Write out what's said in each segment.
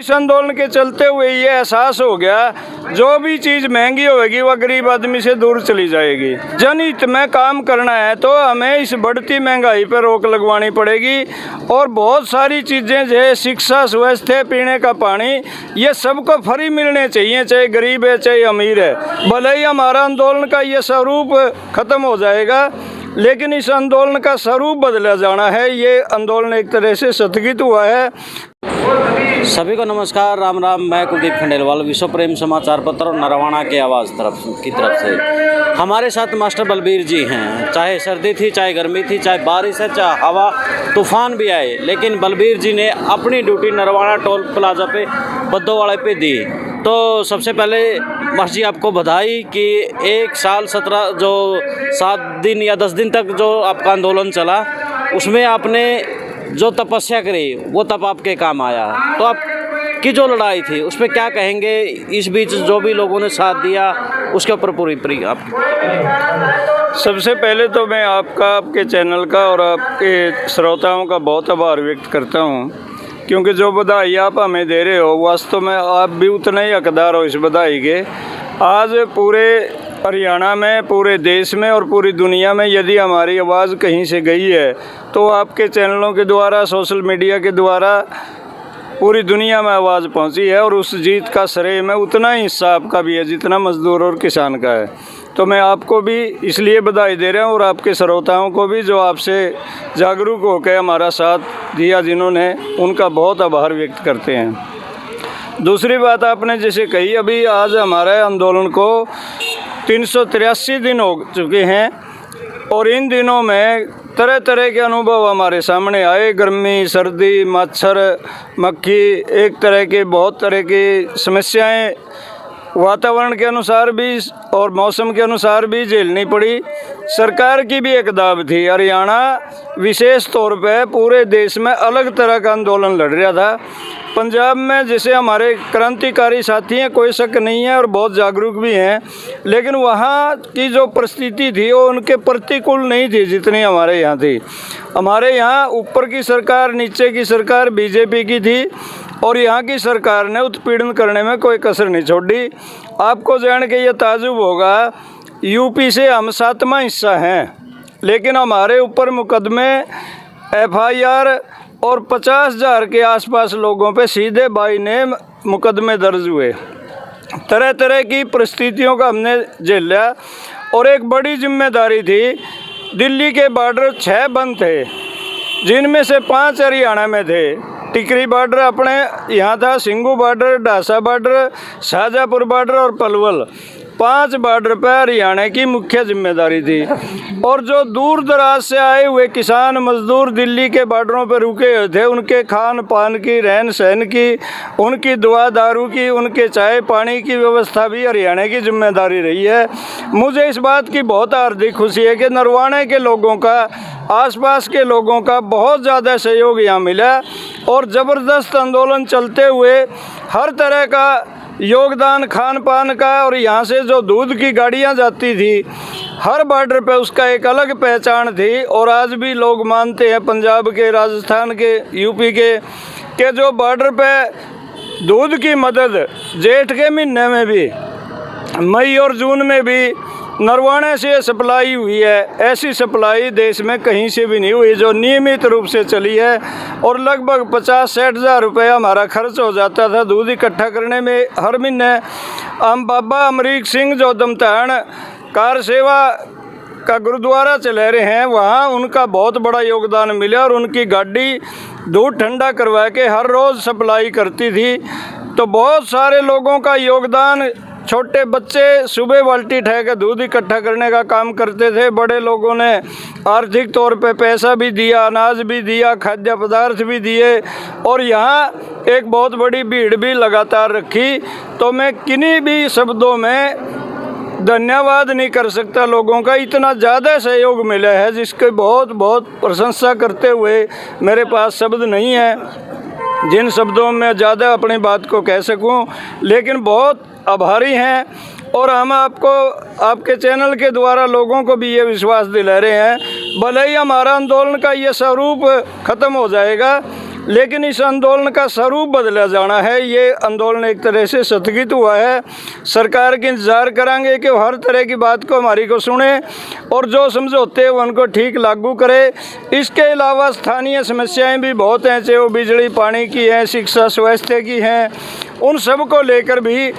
इस आंदोलन के चलते हुए ये एहसास हो गया जो भी चीज़ महंगी होगी वह गरीब आदमी से दूर चली जाएगी। जनहित में काम करना है तो हमें इस बढ़ती महंगाई पर रोक लगवानी पड़ेगी और बहुत सारी चीज़ें जैसे शिक्षा, स्वास्थ्य, पीने का पानी, ये सबको फ्री मिलने चाहिए, चाहे गरीब है चाहे अमीर है। भले ही हमारा आंदोलन का ये स्वरूप खत्म हो जाएगा लेकिन इस आंदोलन का स्वरूप बदला जाना है। ये आंदोलन एक तरह से स्थगित हुआ है। सभी को नमस्कार, राम राम। मैं कुलदीप खंडेलवाल, विश्व प्रेम समाचार पत्र और नरवाना के आवाज़ की तरफ से हमारे साथ मास्टर बलबीर जी हैं। चाहे सर्दी थी, चाहे गर्मी थी, चाहे बारिश है, चाहे हवा तूफान भी आए, लेकिन बलबीर जी ने अपनी ड्यूटी नरवाना टोल प्लाजा पे बद्दोवाड़े पे दी। तो सबसे पहले मास्टर जी आपको बधाई कि 1 साल 7 दिन या 10 दिन तक जो आपका आंदोलन चला उसमें आपने जो तपस्या करी वो तब आपके काम आया। तो आपकी जो लड़ाई थी उस पर क्या कहेंगे? इस बीच जो भी लोगों ने साथ दिया उसके ऊपर पूरी आप। सबसे पहले तो मैं आपके चैनल का और आपके श्रोताओं का बहुत आभार व्यक्त करता हूं, क्योंकि जो बधाई आप हमें दे रहे हो वास्तव में आप भी उतना ही हकदार हो इस बधाई के। आज पूरे हरियाणा में, पूरे देश में और पूरी दुनिया में यदि हमारी आवाज़ कहीं से गई है तो आपके चैनलों के द्वारा, सोशल मीडिया के द्वारा पूरी दुनिया में आवाज़ पहुंची है और उस जीत का श्रेय में उतना ही हिस्सा आपका भी है जितना मज़दूर और किसान का है। तो मैं आपको भी इसलिए बधाई दे रहा हूं और आपके श्रोताओं को भी जो आपसे जागरूक होकर हमारा साथ दिया जिन्होंने, उनका बहुत आभार व्यक्त करते हैं। दूसरी बात आपने जैसे कही, अभी आज हमारे आंदोलन को 383 दिन हो चुके हैं और इन दिनों में तरह तरह के अनुभव हमारे सामने आए। गर्मी, सर्दी, मच्छर, मक्खी, एक तरह के बहुत तरह की समस्याएं वातावरण के अनुसार भी और मौसम के अनुसार भी झेलनी पड़ी। सरकार की भी एक दाव थी। हरियाणा विशेष तौर पे पूरे देश में अलग तरह का आंदोलन लड़ रहा था। पंजाब में जैसे हमारे क्रांतिकारी साथी हैं, कोई शक नहीं है और बहुत जागरूक भी हैं, लेकिन वहाँ की जो परिस्थिति थी वो उनके प्रतिकूल नहीं थी जितनी हमारे यहाँ थी। हमारे यहाँ ऊपर की सरकार, नीचे की सरकार बीजेपी की थी और यहाँ की सरकार ने उत्पीड़न करने में कोई कसर नहीं छोड़ी। आपको जान के ये ताजुब होगा, यूपी से हम 7वां हिस्सा हैं, लेकिन हमारे ऊपर मुकदमे, FIR और 50,000 के आसपास लोगों पे सीधे बाई नेम मुकदमे दर्ज हुए। तरह तरह की परिस्थितियों का हमने झेल लिया और एक बड़ी जिम्मेदारी थी। दिल्ली के बॉर्डर 6 बंद थे, जिनमें से 5 हरियाणा में थे। टिकरी बॉर्डर अपने यहाँ था, सिंगू बॉर्डर, ढासा बॉर्डर, शाहजहाँपुर बॉर्डर और पलवल। 5 बॉर्डर पर हरियाणा की मुख्य जिम्मेदारी थी और जो दूर दराज से आए हुए किसान मजदूर दिल्ली के बॉर्डरों पर रुके हुए थे, उनके खान पान की, रहन सहन की, उनकी दवा दारू की, उनके चाय पानी की व्यवस्था भी हरियाणा की जिम्मेदारी रही है। मुझे इस बात की बहुत हार्दिक खुशी है कि नरवाना के लोगों का, आसपास के लोगों का बहुत ज़्यादा सहयोग यहाँ मिला और ज़बरदस्त आंदोलन चलते हुए हर तरह का योगदान खान पान का, और यहाँ से जो दूध की गाड़ियाँ जाती थी हर बॉर्डर पे उसका एक अलग पहचान थी। और आज भी लोग मानते हैं पंजाब के, राजस्थान के, यूपी के जो बॉर्डर पे दूध की मदद जेठ के महीने में भी, मई और जून में भी नरवाना से सप्लाई हुई है। ऐसी सप्लाई देश में कहीं से भी नहीं हुई जो नियमित रूप से चली है और लगभग 50-60 हज़ार रुपये हमारा खर्च हो जाता था दूध इकट्ठा करने में हर महीने। हम बाबा अमरीक सिंह जो दमतान कार सेवा का गुरुद्वारा चला रहे हैं, वहाँ उनका बहुत बड़ा योगदान मिला और उनकी गाड़ी दूध ठंडा करवा के हर रोज़ सप्लाई करती थी। तो बहुत सारे लोगों का योगदान, छोटे बच्चे सुबह बाल्टी ठहकर दूध इकट्ठा करने का काम करते थे। बड़े लोगों ने आर्थिक तौर पे पैसा भी दिया, अनाज भी दिया, खाद्य पदार्थ भी दिए और यहाँ एक बहुत बड़ी भीड़ भी लगातार रखी। तो मैं किन्हीं भी शब्दों में धन्यवाद नहीं कर सकता लोगों का, इतना ज़्यादा सहयोग मिला है जिसकी बहुत बहुत प्रशंसा करते हुए मेरे पास शब्द नहीं है जिन शब्दों में ज़्यादा अपनी बात को कह सकूं, लेकिन बहुत आभारी हैं। और हम आपको, आपके चैनल के द्वारा लोगों को भी ये विश्वास दिला रहे हैं, भले ही हमारा आंदोलन का ये स्वरूप ख़त्म हो जाएगा लेकिन इस आंदोलन का स्वरूप बदला जाना है। ये आंदोलन एक तरह से स्थगित हुआ है। सरकार के इंतज़ार करेंगे कि वो हर तरह की बात को हमारी को सुने और जो समझौते हैं उनको ठीक लागू करे। इसके अलावा स्थानीय समस्याएं भी बहुत हैं, चाहे वो बिजली पानी की हैं, शिक्षा स्वास्थ्य की हैं, उन सब को लेकर भी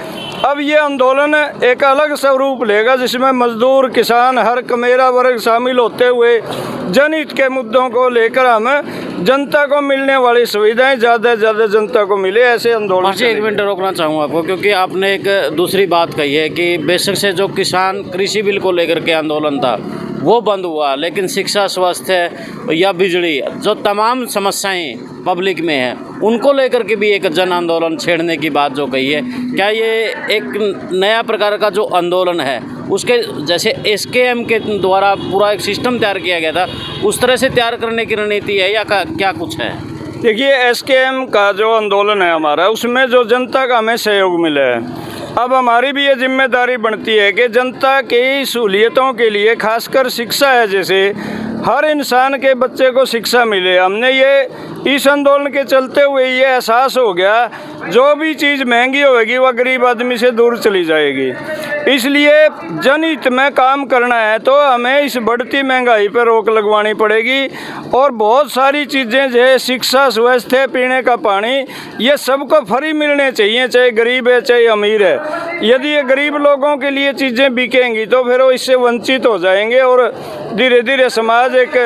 अब ये आंदोलन एक अलग स्वरूप लेगा, जिसमें मजदूर, किसान, हर कमेरा वर्ग शामिल होते हुए जनहित के मुद्दों को लेकर हम जनता को मिलने वाली सुविधाएं ज़्यादा से ज़्यादा जनता को मिले, ऐसे आंदोलन। मुझे एक मिनट रोकना चाहूँगा आपको, क्योंकि आपने एक दूसरी बात कही है कि बेशक से जो किसान कृषि बिल को लेकर के आंदोलन था वो बंद हुआ, लेकिन शिक्षा, स्वास्थ्य या बिजली, जो तमाम समस्याएं पब्लिक में हैं, उनको लेकर के भी एक जन आंदोलन छेड़ने की बात जो कही है, क्या ये एक नया प्रकार का जो आंदोलन है उसके जैसे एसकेएम के द्वारा पूरा एक सिस्टम तैयार किया गया था उस तरह से तैयार करने की रणनीति है या क्या कुछ है? देखिए, एसकेएम का जो आंदोलन है हमारा, उसमें जो जनता का हमें सहयोग मिला है, अब हमारी भी ये जिम्मेदारी बनती है कि जनता की सहूलियतों के लिए, खासकर शिक्षा है, जैसे हर इंसान के बच्चे को शिक्षा मिले। हमने ये इस आंदोलन के चलते हुए ये एहसास हो गया, जो भी चीज़ महंगी होगी वह गरीब आदमी से दूर चली जाएगी। इसलिए जनहित में काम करना है तो हमें इस बढ़ती महंगाई पर रोक लगवानी पड़ेगी और बहुत सारी चीज़ें जैसे शिक्षा, स्वास्थ्य, पीने का पानी, ये सबको फ्री मिलने चाहिए, चाहे गरीब है चाहे अमीर है। यदि ये गरीब लोगों के लिए चीज़ें बिकेंगी तो फिर वो इससे वंचित हो जाएंगे और धीरे धीरे समाज एक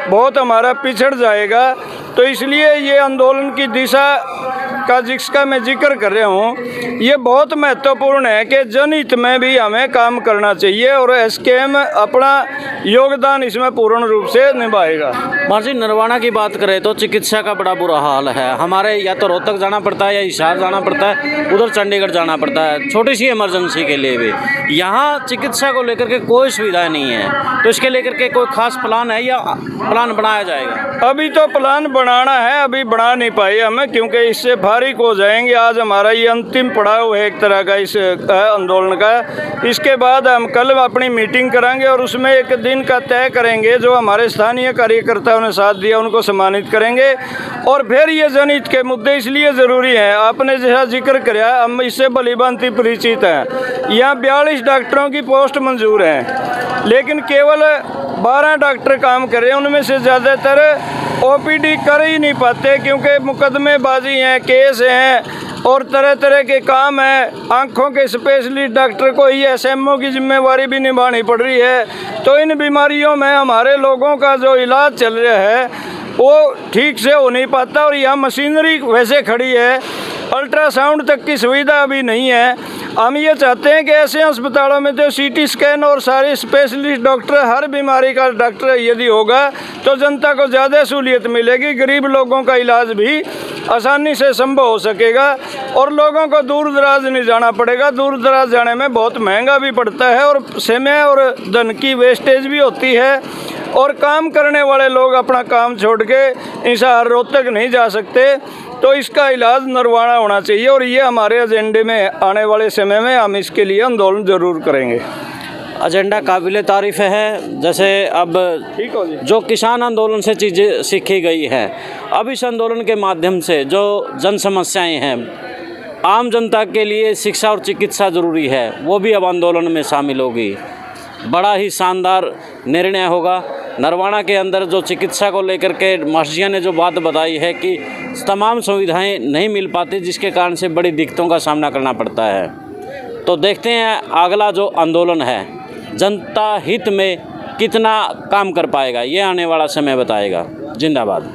बहुत हमारा पिछड़ जाएगा। तो इसलिए ये आंदोलन की दिशा का जिसका मैं जिक्र कर रहा हूँ, ये बहुत महत्वपूर्ण है कि जनहित में भी हमें काम करना चाहिए और एसकेएम अपना योगदान इसमें पूर्ण रूप से निभाएगा। जी, नरवाना की बात करें तो चिकित्सा का बड़ा बुरा हाल है। हमारे या तो रोहतक जाना पड़ता है या हिसार जाना पड़ता है, उधर चंडीगढ़ जाना पड़ता है छोटी सी इमरजेंसी के लिए भी। यहाँ चिकित्सा को लेकर के कोई सुविधा नहीं है, तो इसके लेकर के कोई खास प्लान है या प्लान बनाया जाएगा? अभी तो प्लान बनाना है, अभी बना नहीं पाए हमें, क्योंकि इससे फारिग हो जाएंगे। आज हमारा ये अंतिम पड़ाव है एक तरह का इस आंदोलन का। इसके बाद हम कल अपनी मीटिंग करेंगे और उसमें एक दिन का तय करेंगे, जो हमारे स्थानीय कार्यकर्ताओं ने साथ दिया उनको सम्मानित करेंगे। और फिर ये जनहित के मुद्दे इसलिए ज़रूरी हैं, आपने जैसा जिक्र किया, हम इससे भलीभांति परिचित हैं। यहाँ 42 डॉक्टरों की पोस्ट मंजूर हैं, लेकिन केवल 12 डॉक्टर काम कर रहे हैं, उनमें से ज़्यादातर ओपीडी कर ही नहीं पाते, क्योंकि मुकदमेबाजी हैं, केस हैं और तरह तरह के काम हैं। आँखों के स्पेशलिस्ट डॉक्टर को ही एसएमओ की जिम्मेवारी भी निभानी पड़ रही है। तो इन बीमारियों में हमारे लोगों का जो इलाज चल रहा है वो ठीक से हो नहीं पाता और यहाँ मशीनरी वैसे खड़ी है, अल्ट्रासाउंड तक की सुविधा अभी नहीं है। हम ये चाहते हैं कि ऐसे अस्पतालों में जो सीटी स्कैन और सारे स्पेशलिस्ट डॉक्टर, हर बीमारी का डॉक्टर यदि होगा तो जनता को ज़्यादा सहूलियत मिलेगी, गरीब लोगों का इलाज भी आसानी से संभव हो सकेगा और लोगों को दूर दराज नहीं जाना पड़ेगा। दूर दराज जाने में बहुत महंगा भी पड़ता है और समय और धन की वेस्टेज भी होती है और काम करने वाले लोग अपना काम छोड़ के हिसार रोहतक नहीं जा सकते। तो इसका इलाज नरवाना होना चाहिए और ये हमारे एजेंडे में आने वाले समय में हम इसके लिए आंदोलन ज़रूर करेंगे। एजेंडा काबिल तारीफ़ है। जैसे अब ठीक हो जी, जो किसान आंदोलन से चीज़ें सीखी गई हैं, अब इस आंदोलन के माध्यम से जो जन समस्याएं हैं, आम जनता के लिए शिक्षा और चिकित्सा ज़रूरी है, वो भी अब आंदोलन में शामिल होगी। बड़ा ही शानदार निर्णय होगा। नरवाना के अंदर जो चिकित्सा को लेकर के मास्टरजिया ने जो बात बताई है कि तमाम सुविधाएं नहीं मिल पाती, जिसके कारण से बड़ी दिक्कतों का सामना करना पड़ता है। तो देखते हैं अगला जो आंदोलन है जनता हित में कितना काम कर पाएगा, ये आने वाला समय बताएगा। जिंदाबाद।